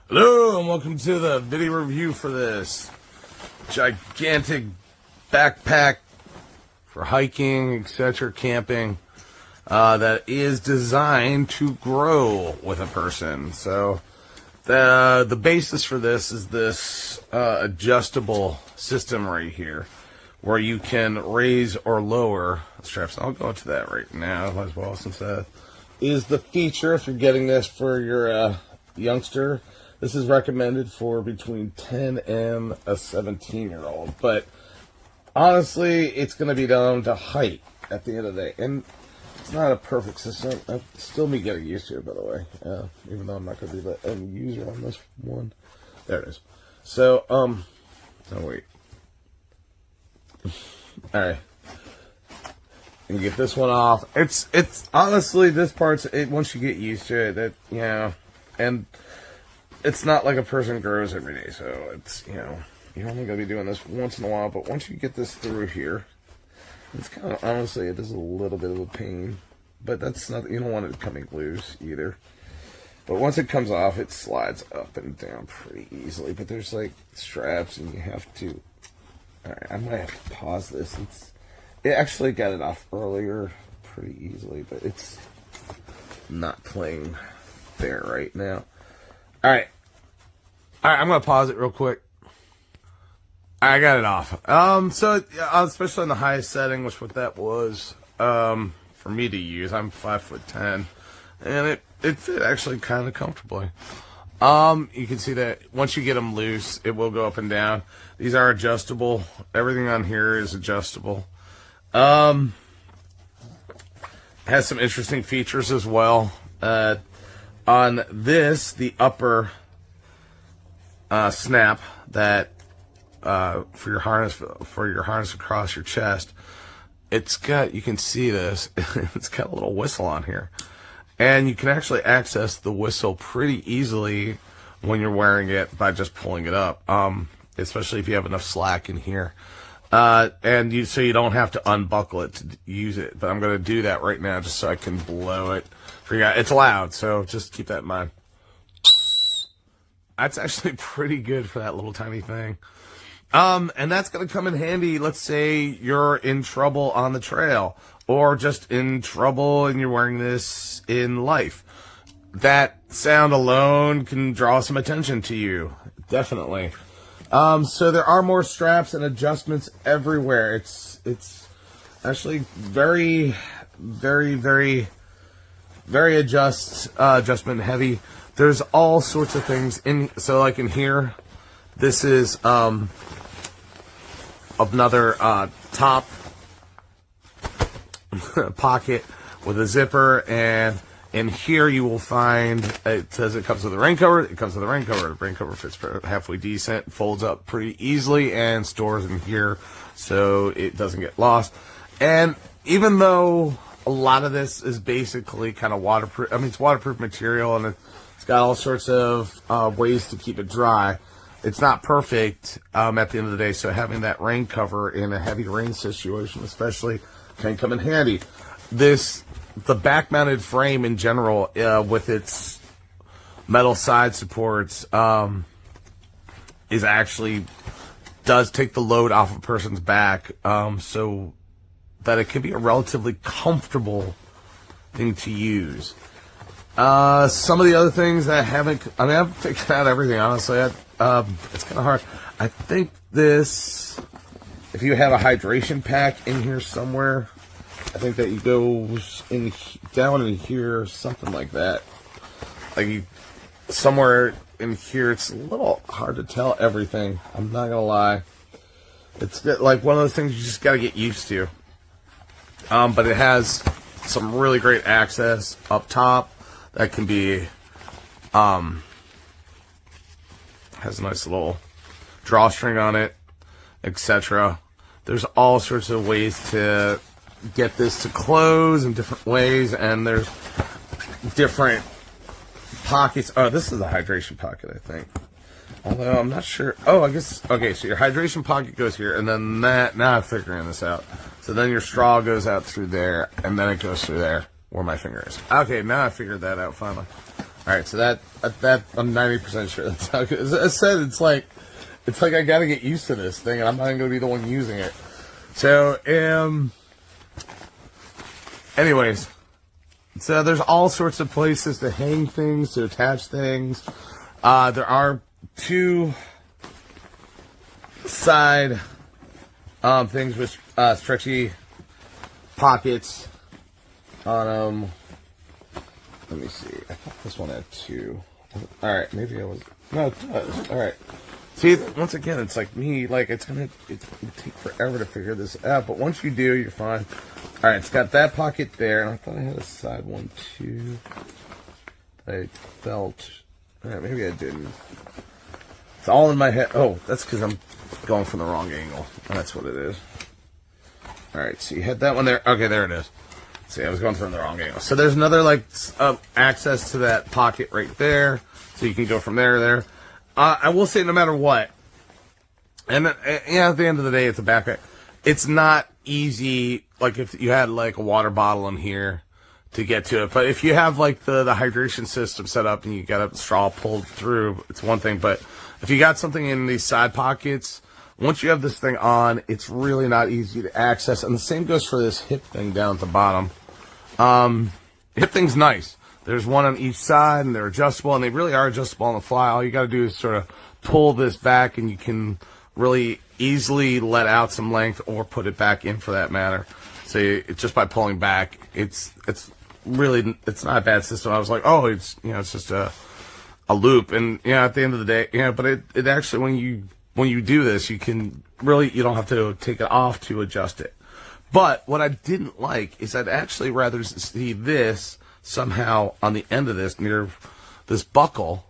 Hello and welcome to the video review for this gigantic backpack for hiking, etc., camping, that is designed to grow with a person. So the basis for this is this adjustable system right here, where you can raise or lower straps. I'll go into that right now as well, since that is the feature. If you're getting this for your youngster, this is recommended for between 10 and a 17-year-old. But honestly, it's going to be down to height at the end of the day. And it's not a perfect system. That's still me getting used to it, by the way. Even though I'm not going to be the end user on this one. There it is. So, oh wait. Alright. And get this one off. It's honestly, this part's, once you get used to it, and it's not like a person grows every day, so it's, you're only going to be doing this once in a while. But once you get this through here, it's kind of, honestly, it is a little bit of a pain. But that's not, you don't want it coming loose either. But once it comes off, it slides up and down pretty easily. But there's like straps, and you have to, alright, I might have to pause this. It actually got it off earlier pretty easily, but it's not playing fair right now. Alright, I'm going to pause it real quick. I got it off. So, especially in the highest setting, which what that was, for me to use, I'm 5'10", and it fit actually kind of comfortably. You can see that once you get them loose, it will go up and down. These are adjustable. Everything on here is adjustable. Has some interesting features as well. On this, the upper snap that for your harness across your chest, it's got, you can see this, it's got a little whistle on here, and you can actually access the whistle pretty easily when you're wearing it by just pulling it up, especially if you have enough slack in here. So you don't have to unbuckle it to use it. But I'm going to do that right now just so I can blow it for you guys. It's loud, so just keep that in mind. That's actually pretty good for that little tiny thing. And that's going to come in handy. Let's say you're in trouble on the trail, or just in trouble and you're wearing this in life. That sound alone can draw some attention to you. Definitely. So there are more straps and adjustments everywhere. It's actually very, very, very, very adjustment heavy. There's all sorts of things in. So like in here, this is another top pocket with a zipper, and in here you will find, it says it comes with a rain cover. It comes with a rain cover. The rain cover fits halfway decent, folds up pretty easily, and stores in here so it doesn't get lost. And even though a lot of this is basically kind of waterproof, I mean, it's waterproof material, and it's got all sorts of ways to keep it dry. It's not perfect at the end of the day, so having that rain cover in a heavy rain situation especially can come in handy. The back-mounted frame in general, with its metal side supports, is actually does take the load off a person's back, so that it can be a relatively comfortable thing to use. Some of the other things that I've figured out everything, honestly. It's kind of hard. I think this, if you have a hydration pack in here somewhere, I think that you go down in here, something like that. Like somewhere in here, it's a little hard to tell everything. I'm not gonna lie. It's like one of those things you just gotta get used to. But it has some really great access up top that can be, has a nice little drawstring on it, etc. There's all sorts of ways to get this to close in different ways, and there's different pockets. Oh, this is a hydration pocket, I think. Although I'm not sure. Oh, I guess, okay, so your hydration pocket goes here, and then that, now I'm figuring this out. So then your straw goes out through there, and then it goes through there, where my finger is. Okay, now I figured that out finally. Alright, so that I'm 90% sure that's how. As I said, it's like I gotta get used to this thing, and I'm not even gonna be the one using it. So, anyways, so there's all sorts of places to hang things, to attach things. There are 2 side things with stretchy pockets on them. Let me see. I thought this one had 2. Alright, maybe I was... No, it does. Alright. See, once again, it's like me. Like, it's gonna take forever to figure this out. But once you do, you're fine. Alright, it's got that pocket there. And I thought I had a side one, too. I felt... Alright, maybe I didn't. It's all in my head. Oh, that's because I'm going from the wrong angle. That's what it is. Alright, so you had that one there. Okay, there it is. See, I was going from the wrong angle. So there's another, like, access to that pocket right there. So you can go from there to there. I will say, no matter what, and yeah, at the end of the day, it's a backpack. It's not easy, like, if you had, like, a water bottle in here to get to it. But if you have, like, the hydration system set up and you got a straw pulled through, it's one thing. But if you got something in these side pockets, once you have this thing on, it's really not easy to access. And the same goes for this hip thing down at the bottom. Hip thing's nice. There's one on each side, and they're adjustable, and they really are adjustable on the fly. All you got to do is sort of pull this back, and you can really easily let out some length or put it back in, for that matter. So it's just by pulling back, it's really, it's not a bad system. I was like, oh, it's just a loop, and at the end of the day, but it actually, when you do this, you don't have to take it off to adjust it. But what I didn't like is I'd actually rather see this somehow on the end of this, near this buckle,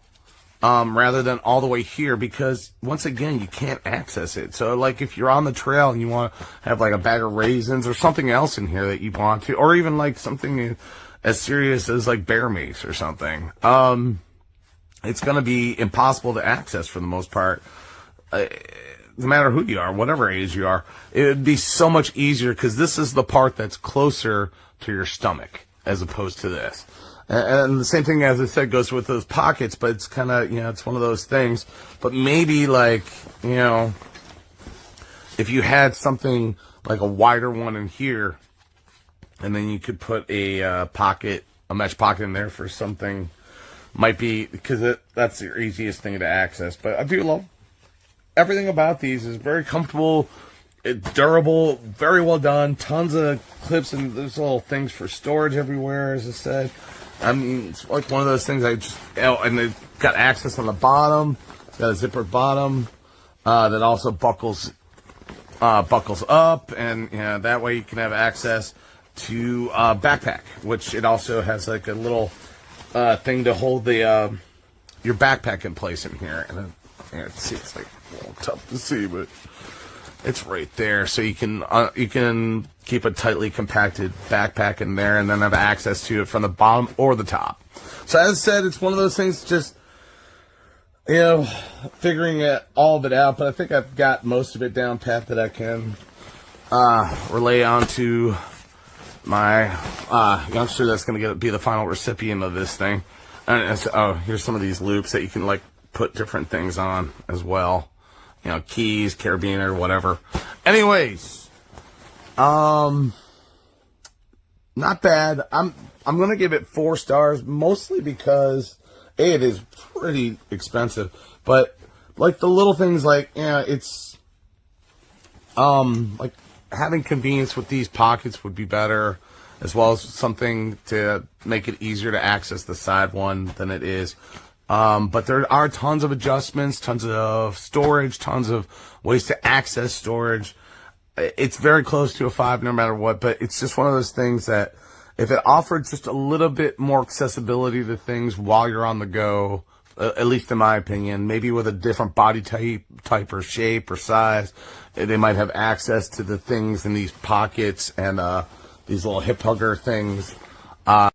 rather than all the way here, because once again, you can't access it. So, like, if you're on the trail and you want to have, like, a bag of raisins or something else in here that you want to, or even, like, something as serious as, like, bear mace or something, it's going to be impossible to access for the most part. No matter who you are, whatever age you are, it would be so much easier, because this is the part that's closer to your stomach as opposed to this. And the same thing, as I said, goes with those pockets, but it's kind of, it's one of those things. But maybe, like, if you had something like a wider one in here, and then you could put a mesh pocket in there for something, might be, because that's the easiest thing to access. But I do love everything about these. Is very comfortable, durable, very well done. Tons of clips, and there's little things for storage everywhere, as I said. I mean, it's like one of those things and they've got access on the bottom. It's got a zipper bottom that also buckles up, and that way you can have access to backpack, which it also has like a little thing to hold the your backpack in place in here. And see, it's like a little tough to see, but it's right there, so you can keep a tightly compacted backpack in there, and then have access to it from the bottom or the top. So as I said, it's one of those things, just figuring all of it out. But I think I've got most of it down pat that I can relay onto my youngster that's going to be the final recipient of this thing. And here's some of these loops that you can, like, put different things on as well. Keys, carabiner, whatever. Anyways, not bad. I'm gonna give it 4 stars, mostly because it is pretty expensive. But like the little things, like it's like having convenience with these pockets would be better, as well as something to make it easier to access the side one than it is. But there are tons of adjustments, tons of storage, tons of ways to access storage. It's very close to a 5 no matter what, but it's just one of those things that if it offered just a little bit more accessibility to things while you're on the go, at least in my opinion, maybe with a different body type or shape or size, they might have access to the things in these pockets and these little hip hugger things.